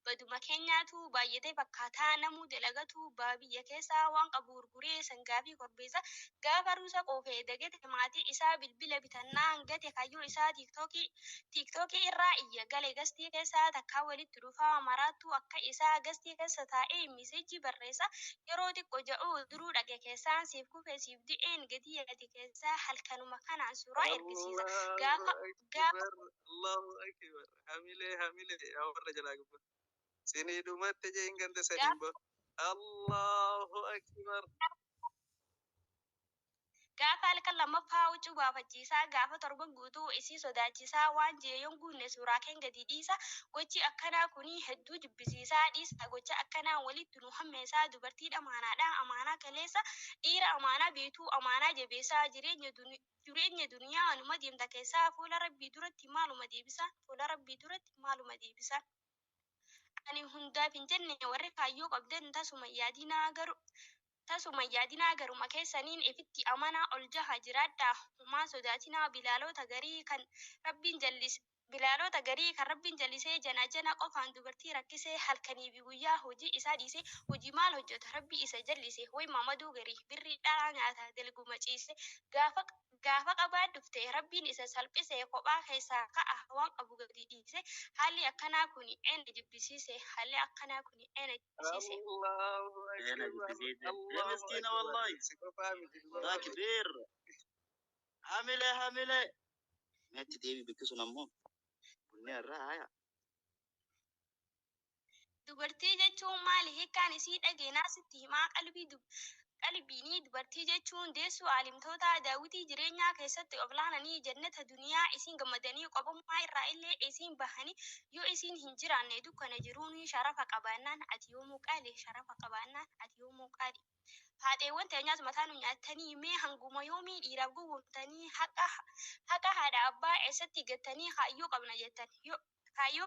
baduma keenyaatu baay'atee fakkaataa namuu dalagatu biyya keessaa waan qabu gurguree sangaa fi korbeessa gaafa ruusa qoofee dagate maatii isaa bilbila bitannaan gate kayyoo isaa tiiktookii irraa iyya galee gastii keessaa takkaa walitti dhufaa maraattu akka isaa gastii keessa taa'ee miseejii barreessa yeroo xiqqoo ja'u duruu dhage keessaan siif kufee siif di'een gadi yaadi keessaa halkanuma kanaan suuraa ergisiisa gaafa Allahu akbar. Hamile ya warra jalaa gubba. Sinii dhumatti jeen ganda gaafa sadiin bo. Allahu akbar. gaafa halkan lammaffaa huccuu baafachiisaa gaafa torban guutuu isii sodaachisaa waan jeeyoon guunne suuraa keen gadi dhiisa gochi akkanaa kuni hedduu jibbisiisaa dhiisa gocha akkanaa walitti nu hammeessaa dubartii dhamaanaadha amaanaa kaleessa dhiira amaanaa beetuu amaanaa jabeessaa jireenya duniyaa anuma deemta keessaa fuula rabbii duratti maaluma deebisa ani hundaaf hin jenne warri kaayyoo qabdan tasuma yaadinaa garuma keessaniin ifitti amanaa ol jaha jiraadhaa humaa sodaatinaa bilaalota garii kan rabbiin jallisee jana qofaan dubartii rakkisee halkanii fi guyyaa hojii isaa dhiisee hojii maal hojjeta rabbii isa jallise way mamaduu garii birrii dhaa nyaata dalguma ciise gaafa qabaa dhufte rabbiin isa salphise kophaa keessaa ka'a waan qabu gadi dhiise haalli akkanaa kun eenyu jibbisiise Allahu أنا akbar. جديد يا Allahu مسكينة akbar. والله Sikofaa miti لا dubartii. كبير حاملة ما تديبي بكسو نمو قلنا الرأي dubartii jechuun maali hiikkaan isii dhageenyaa sitti himaa qalbiinii dubartii jechuun deessuu aalimtoota daawwitii jireenyaa keessatti of laananii jannata duniyaa isiin gammadanii qophamummaa irraa illee isiin bahanii yoo isiin hin jiraanne dukkana jiruun sharafa qabaannaan ati yoomuu qaali haadheewwan teenyaas mataa nu nyaatanii mee hanguma yoomii dhiiraaf gowwoomtanii haqa haadha abbaa eessatti gattanii kaayyoo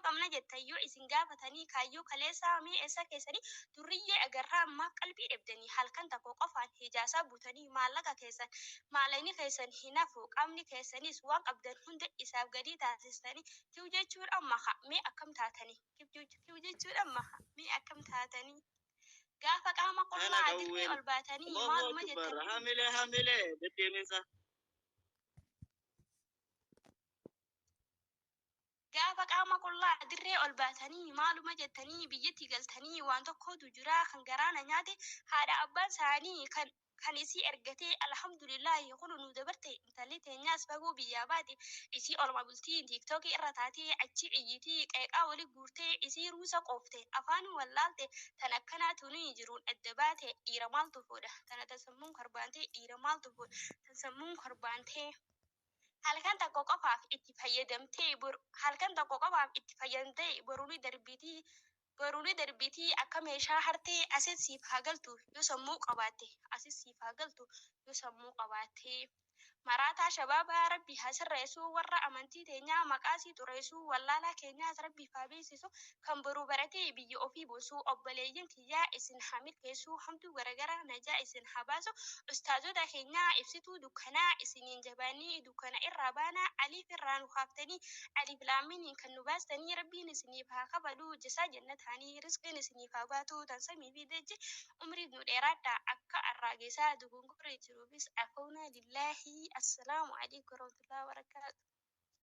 qabna jettan yoo isin gaafatanii kaayyoo kaleessaa mee eessa keessanii durriyyee agarraa ammaaf qalbii dhabdanii halkan tokko qofaan hijaasaa butanii maallaqni keessan hin hafu qaamni keessanis waan qabdan hunda isaaf gadi taasistanii kiu jechuudha maha mee akkam taatanii gaafa qaama أنا qullaa dirree قوي ol baatanii الله maaluma أكبر jettanii حاملة بدي منسى gaafa qaama qullaa dirree ol baatanii maaluma jettanii biyyatti galtanii waan tokkotu jira kan garaana nyaate haadha abbaan isaanii kan isii ergatee alhamdulillahi kun nu dabarte intalli teenyaas fagoo biyyaa baate isii olma bultii tiiktookii irra taatee achi iyyitii qeeqaa wali guurtee isii ruusa qoofte afaan wallaalte tan akkanaatu ni jiruun adda baate dhiira maaltu fuudha tana tasammuun korbaantee dhiira maaltu fuudha tasammuun korbaantee halkan tokko qofaaf itti fayyadamtee boruuni darbitii akka meeshaa hartee asit siif haa galtu yoo sammuu qabaatte maraataa shabaabaa rabbi haa sirreessuu warra amantii teenyaa maqaasii xureessuu wallaalaa keenyaas rabbi haa beeksisu kan boruu baratee biyya ofii boosuu obboleeyyan kiyyaa isin haa milkeessuu hamtuu garagaraa najaa isin haa baasu ustaazota keenyaa ibsituu dukkanaa isiniin jabaanii dukkana irraa baanaa aliif irraa nu haaftanii aliif laaminiin kan nu baastanii rabbiin isiniif haa kabalu jasaa jannataanii rizqiin isiniif haa baatu tan samii fi dajji umriif nu dheeraadha akka arraageessaa dugungurri jiruufis afuuna lillaahi. السلام عليكم ورحمة الله وبركاته.